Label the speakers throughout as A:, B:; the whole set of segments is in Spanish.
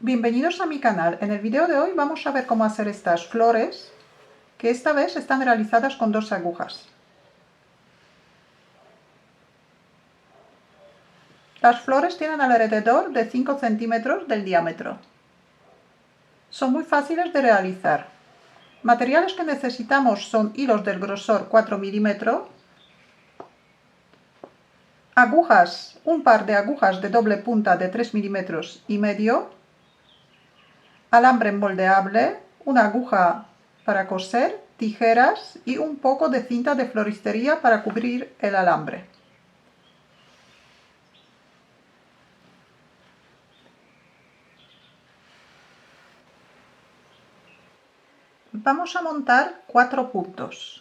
A: Bienvenidos a mi canal. En el video de hoy vamos a ver cómo hacer estas flores, que esta vez están realizadas con 2 agujas. Las flores tienen alrededor de 5 centímetros del diámetro. Son muy fáciles de realizar. Materiales que necesitamos son hilos del grosor 4 milímetros, agujas, un par de agujas de doble punta de 3 milímetros y medio, alambre moldeable, una aguja para coser, tijeras y un poco de cinta de floristería para cubrir el alambre. Vamos a montar 4 puntos.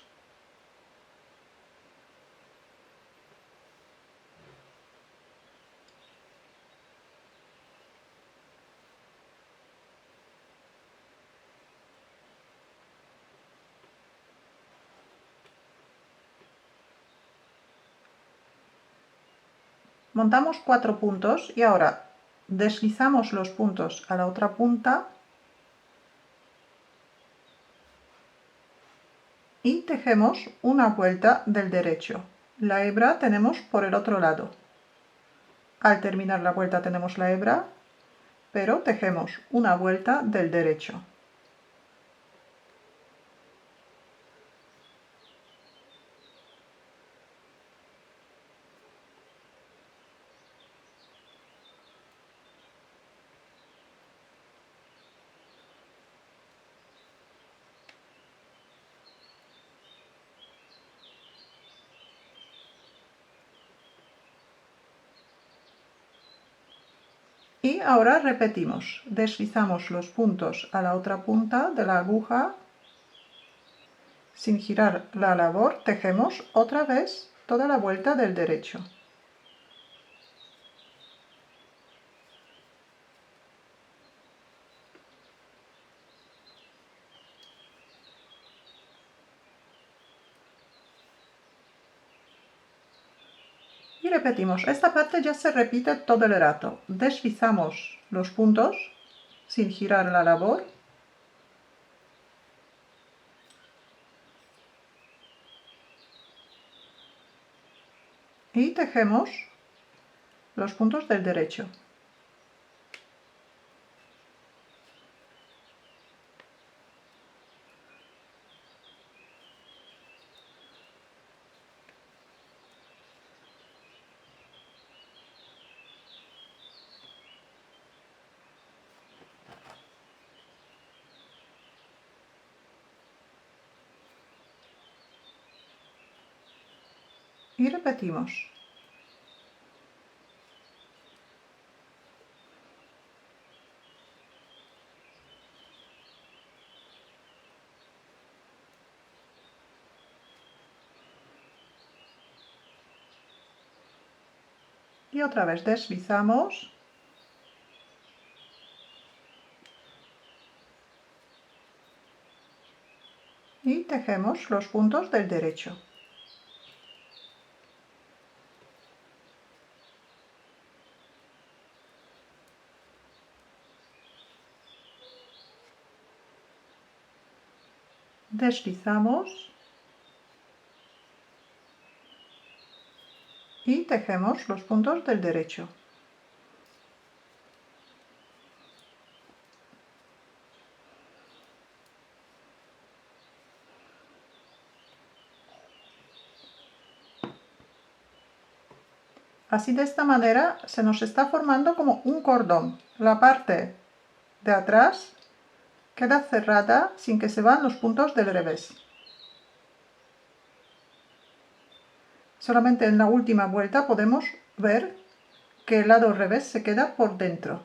A: Montamos 4 puntos y ahora deslizamos los puntos a la otra punta y tejemos una vuelta del derecho. La hebra tenemos por el otro lado. Al terminar la vuelta tenemos la hebra, pero tejemos una vuelta del derecho. Y ahora repetimos, deslizamos los puntos a la otra punta de la aguja, sin girar la labor, tejemos otra vez toda la vuelta del derecho. Y repetimos, esta parte ya se repite todo el rato. Deslizamos los puntos sin girar la labor. Y tejemos los puntos del derecho. Y repetimos. Y otra vez deslizamos. Y tejemos los puntos del derecho. Deslizamos. Y tejemos los puntos del derecho. Así, de esta manera se nos está formando como un cordón. La parte de atrás queda cerrada sin que se vean los puntos del revés. Solamente en la última vuelta podemos ver que el lado revés se queda por dentro.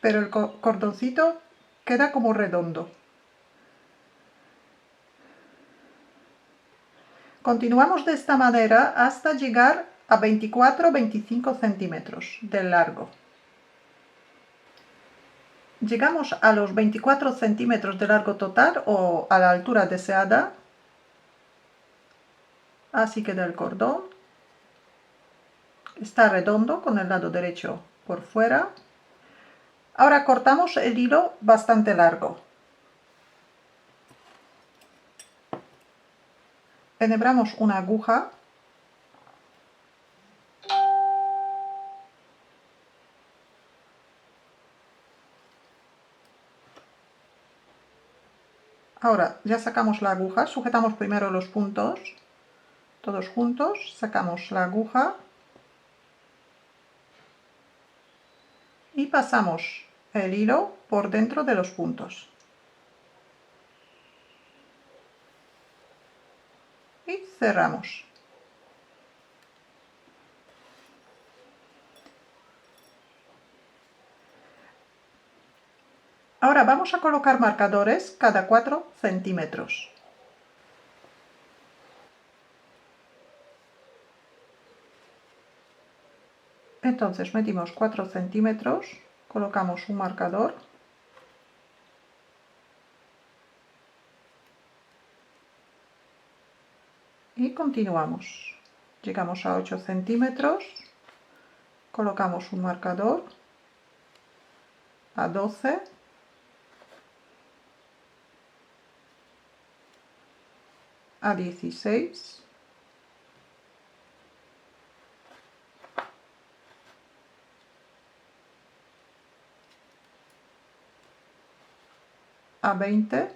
A: Pero el cordoncito queda como redondo. Continuamos de esta manera hasta llegar a 24-25 centímetros de largo. Llegamos a los 24 centímetros de largo total o a la altura deseada. Así queda el cordón. Está redondo con el lado derecho por fuera. Ahora cortamos el hilo bastante largo. Enhebramos una aguja. Ahora ya sacamos la aguja, sujetamos primero los puntos, todos juntos, sacamos la aguja y pasamos el hilo por dentro de los puntos. Y cerramos. Ahora vamos a colocar marcadores cada 4 centímetros. Entonces medimos 4 centímetros, colocamos un marcador y continuamos. Llegamos a 8 centímetros, colocamos un marcador a 12, a 16, a 20,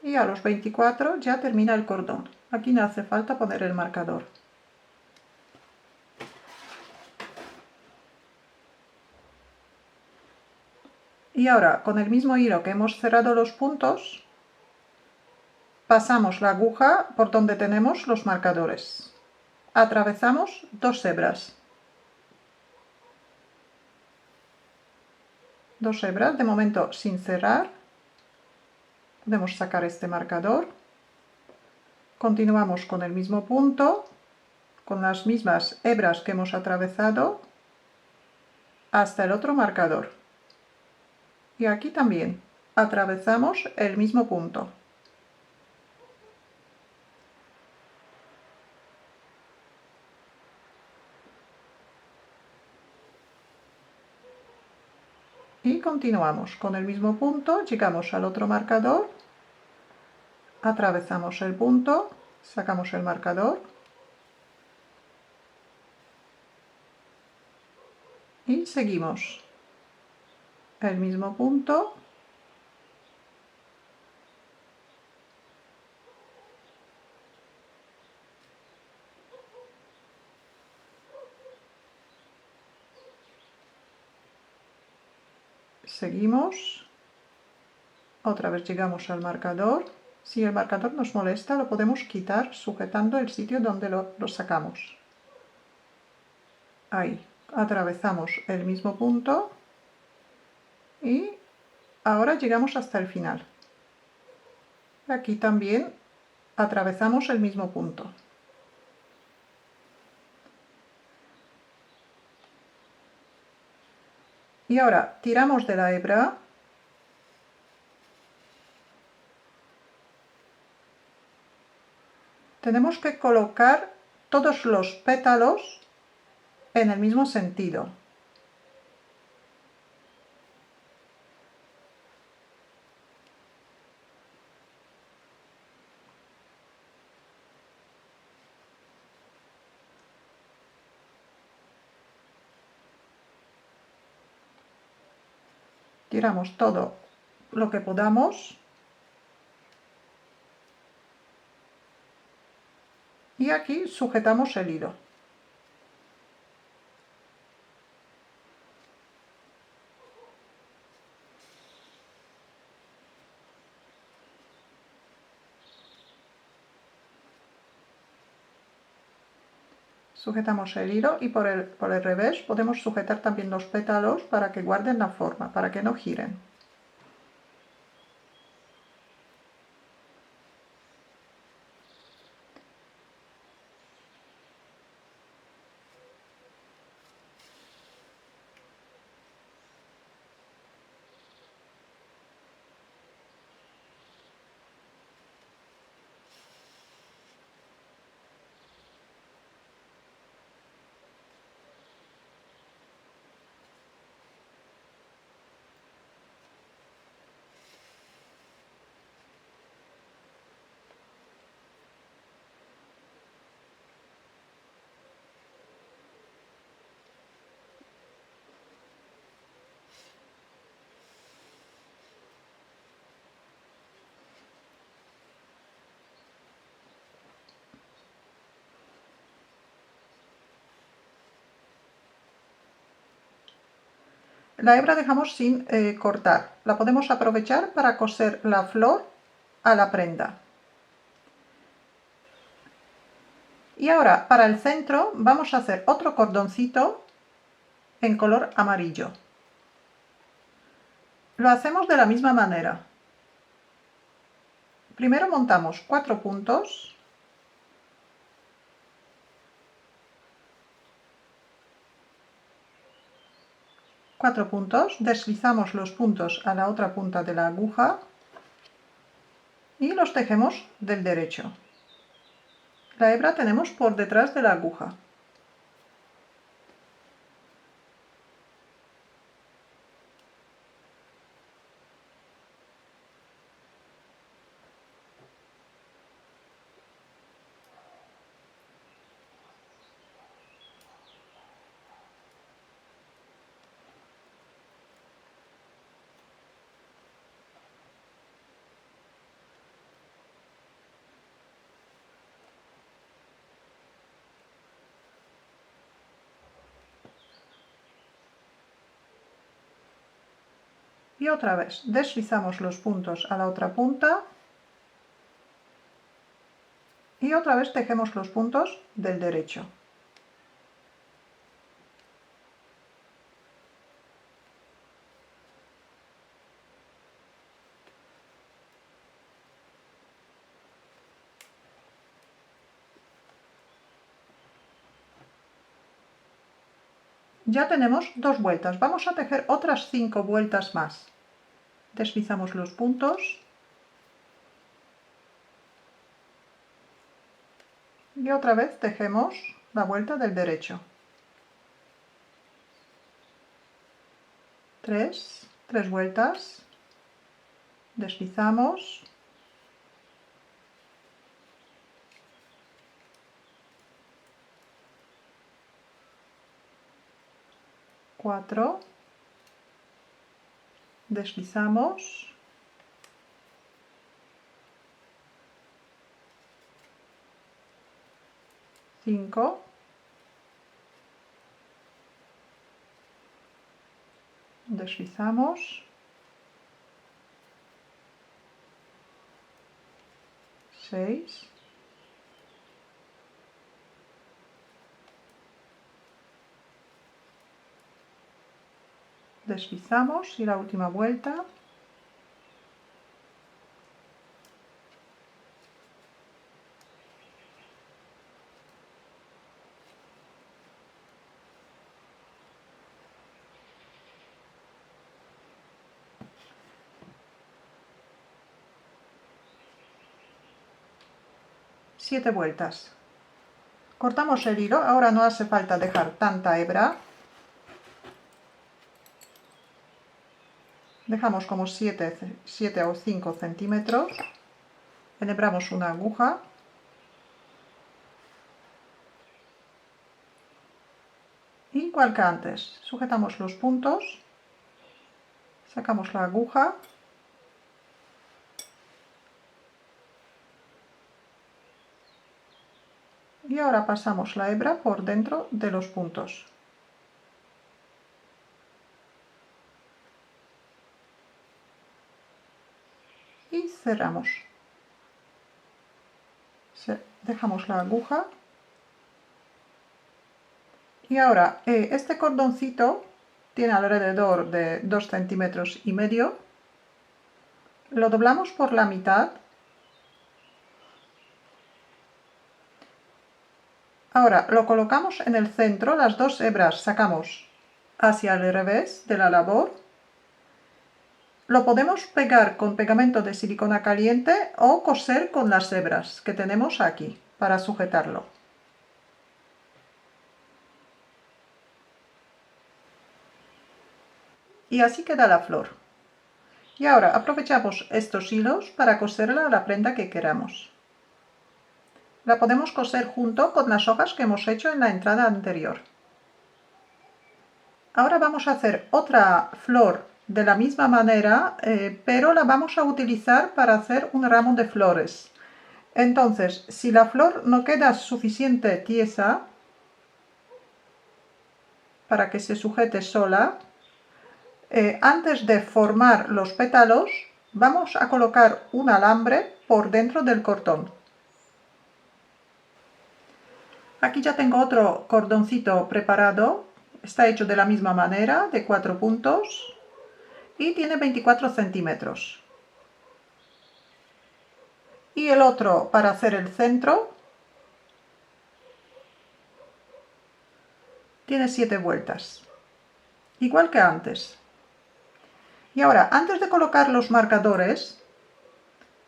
A: y a los 24 ya termina el cordón. Aquí no hace falta poner el marcador. Y ahora, con el mismo hilo que hemos cerrado los puntos, pasamos la aguja por donde tenemos los marcadores. Atravesamos 2 hebras. 2 hebras, de momento sin cerrar. Podemos sacar este marcador. Continuamos con el mismo punto, con las mismas hebras que hemos atravesado, hasta el otro marcador. Y aquí también atravesamos el mismo punto. Y continuamos con el mismo punto, llegamos al otro marcador, atravesamos el punto, sacamos el marcador y seguimos el mismo punto, seguimos, otra vez llegamos al marcador. Si el marcador nos molesta, lo podemos quitar sujetando el sitio donde lo sacamos. Ahí, atravesamos el mismo punto y ahora llegamos hasta el final. Aquí también atravesamos el mismo punto. Y ahora tiramos de la hebra tenemos que colocar todos los pétalos en el mismo sentido. Tiramos todo lo que podamos y aquí sujetamos el hilo. Sujetamos el hilo y por el revés podemos sujetar también los pétalos para que guarden la forma, para que no giren. La hebra dejamos sin cortar. La podemos aprovechar para coser la flor a la prenda. Y ahora, para el centro, vamos a hacer otro cordoncito en color amarillo. Lo hacemos de la misma manera. Primero montamos 4 puntos. Deslizamos los puntos a la otra punta de la aguja y los tejemos del derecho. La hebra tenemos por detrás de la aguja. Y otra vez deslizamos los puntos a la otra punta y otra vez tejemos los puntos del derecho. Ya tenemos 2 vueltas. Vamos a tejer otras 5 vueltas más. Deslizamos los puntos y otra vez tejemos la vuelta del derecho. 3 vueltas, deslizamos, cuatro, deslizamos, 5, deslizamos, 6, deslizamos y la última vuelta. Siete vueltas. Cortamos el hilo, ahora no hace falta dejar tanta hebra. Dejamos como 7 o 5 centímetros. Enhebramos una aguja. Igual que antes, sujetamos los puntos, sacamos la aguja y ahora pasamos la hebra por dentro de los puntos. Y cerramos. Dejamos la aguja. Y ahora, este cordoncito tiene alrededor de 2,5 centímetros. Lo doblamos por la mitad. Ahora lo colocamos en el centro, las dos hebras sacamos hacia el revés de la labor. Lo podemos pegar con pegamento de silicona caliente o coser con las hebras que tenemos aquí para sujetarlo. Y así queda la flor. Y ahora aprovechamos estos hilos para coserla a la prenda que queramos. La podemos coser junto con las hojas que hemos hecho en la entrada anterior. Ahora vamos a hacer otra flor de la misma manera, pero la vamos a utilizar para hacer un ramo de flores. Entonces, si la flor no queda suficiente tiesa para que se sujete sola, Antes de formar los pétalos, vamos a colocar un alambre por dentro del cordón. Aquí ya tengo otro cordoncito preparado. Está hecho de la misma manera, de 4 puntos, y tiene 24 centímetros. Y el otro, para hacer el centro, tiene 7 vueltas, igual que antes. Y ahora, antes de colocar los marcadores,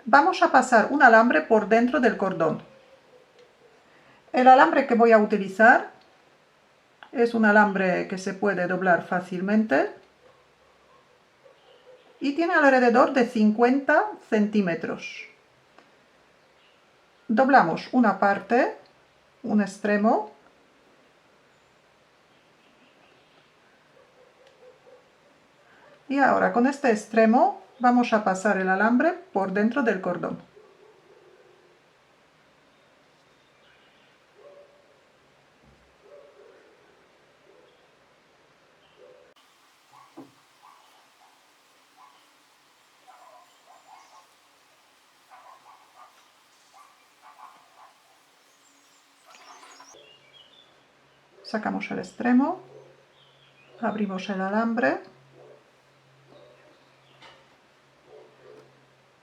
A: vamos a pasar un alambre por dentro del cordón. El alambre que voy a utilizar es un alambre que se puede doblar fácilmente y tiene alrededor de 50 centímetros. Doblamos una parte, un extremo, y ahora con este extremo vamos a pasar el alambre por dentro del cordón. Sacamos el extremo, abrimos el alambre.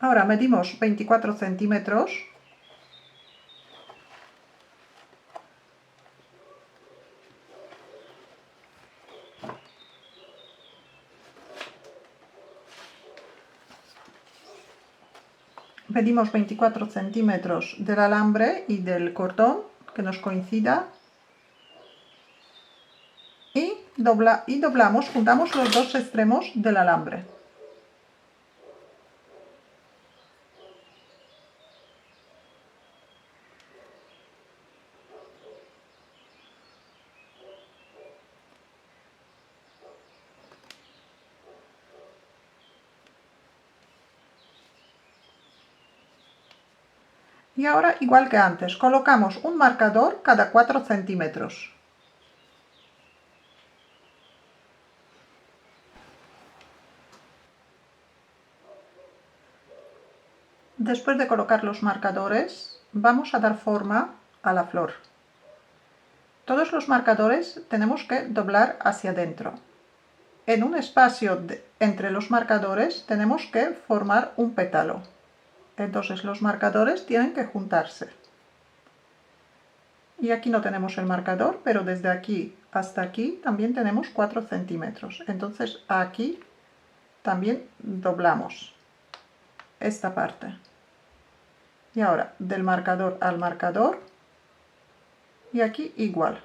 A: Ahora medimos 24 centímetros. Medimos 24 centímetros del alambre y del cordón, que nos coincida. Y doblamos, juntamos los dos extremos del alambre. Y ahora, igual que antes, colocamos un marcador cada 4 centímetros. Después de colocar los marcadores, vamos a dar forma a la flor. Todos los marcadores tenemos que doblar hacia adentro. En un espacio entre los marcadores tenemos que formar un pétalo. Entonces los marcadores tienen que juntarse. Y aquí no tenemos el marcador, pero desde aquí hasta aquí también tenemos 4 centímetros. Entonces aquí también doblamos esta parte. Y ahora del marcador al marcador, y aquí igual.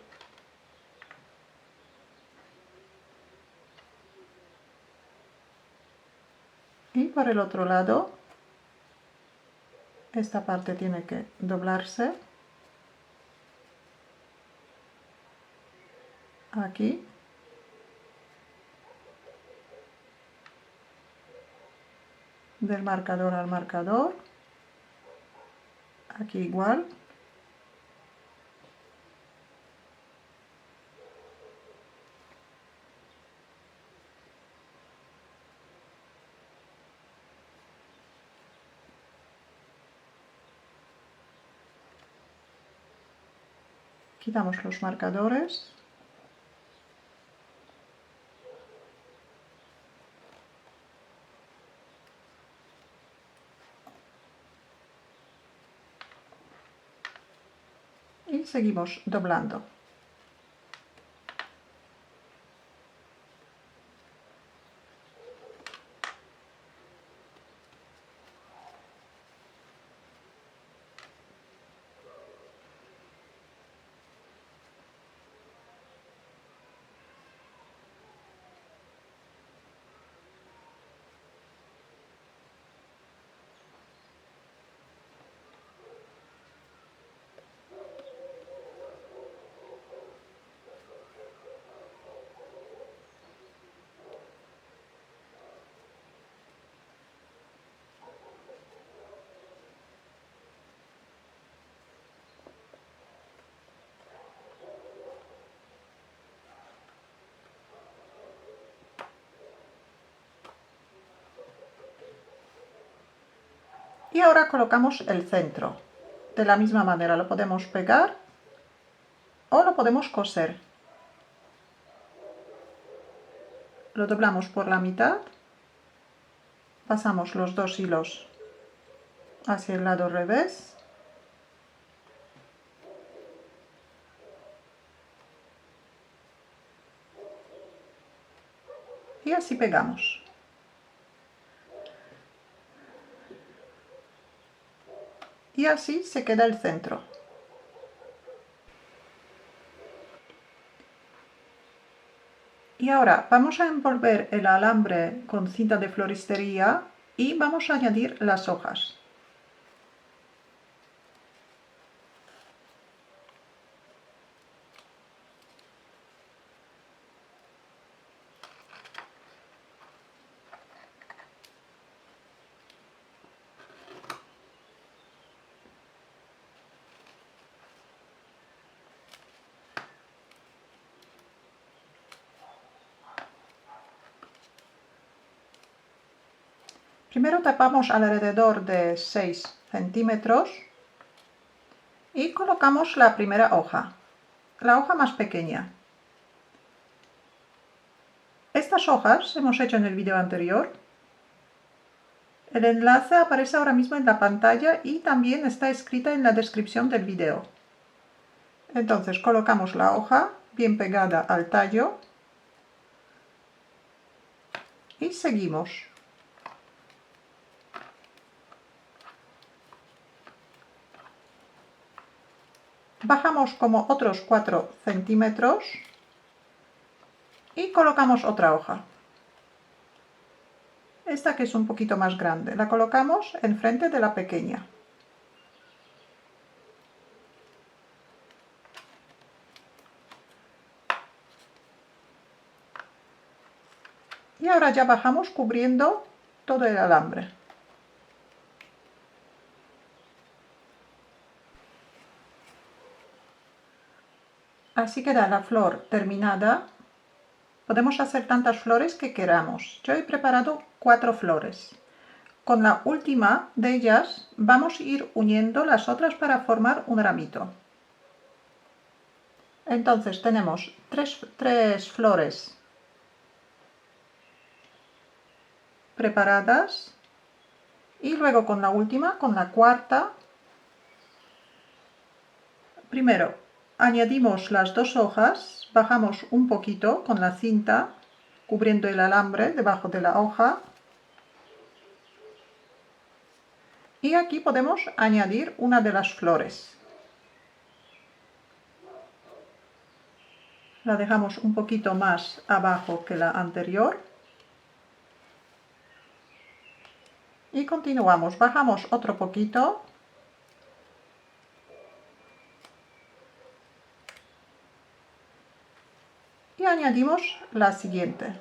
A: Y por el otro lado, esta parte tiene que doblarse. Aquí. Del marcador al marcador. Aquí igual. Quitamos los marcadores. Y seguimos doblando. Y ahora colocamos el centro. De la misma manera lo podemos pegar o lo podemos coser. Lo doblamos por la mitad, pasamos los dos hilos hacia el lado revés y así pegamos. Y así se queda el centro. Y ahora vamos a envolver el alambre con cinta de floristería y vamos a añadir las hojas. Primero tapamos alrededor de 6 centímetros y colocamos la primera hoja, la hoja más pequeña. Estas hojas hemos hecho en el vídeo anterior. El enlace aparece ahora mismo en la pantalla y también está escrita en la descripción del vídeo. Entonces colocamos la hoja bien pegada al tallo y seguimos. Bajamos como otros 4 centímetros y colocamos otra hoja. Esta que es un poquito más grande, la colocamos enfrente de la pequeña. Y ahora ya bajamos cubriendo todo el alambre. Así queda la flor terminada. Podemos hacer tantas flores que queramos. Yo he preparado 4 flores. Con la última de ellas vamos a ir uniendo las otras para formar un ramito. Entonces tenemos tres flores preparadas y luego con la última, con la cuarta, primero añadimos las dos hojas, bajamos un poquito con la cinta cubriendo el alambre debajo de la hoja y aquí podemos añadir una de las flores. La dejamos un poquito más abajo que la anterior y continuamos, bajamos otro poquito y añadimos la siguiente,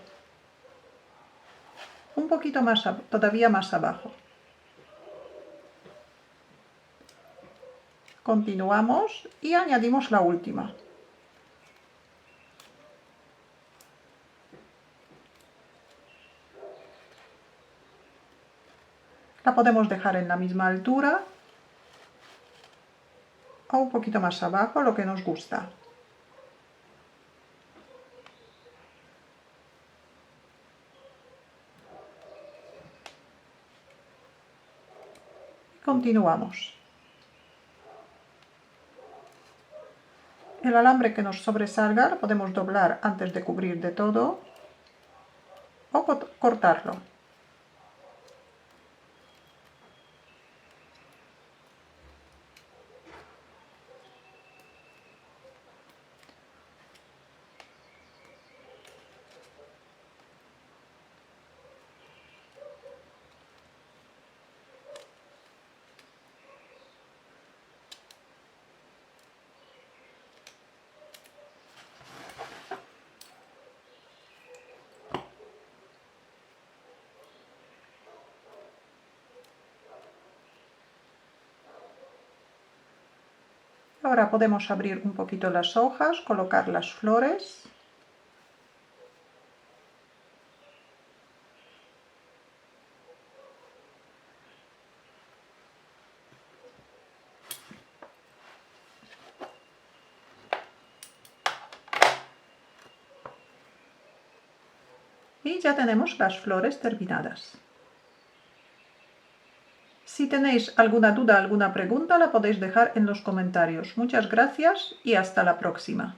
A: un poquito más, todavía más abajo. Continuamos y añadimos la última. La podemos dejar en la misma altura o un poquito más abajo, lo que nos gusta. Continuamos. El alambre que nos sobresalga lo podemos doblar antes de cubrir de todo o cortarlo. Ahora podemos abrir un poquito las hojas, colocar las flores. Y ya tenemos las flores terminadas. Si tenéis alguna duda, alguna pregunta, la podéis dejar en los comentarios. Muchas gracias y hasta la próxima.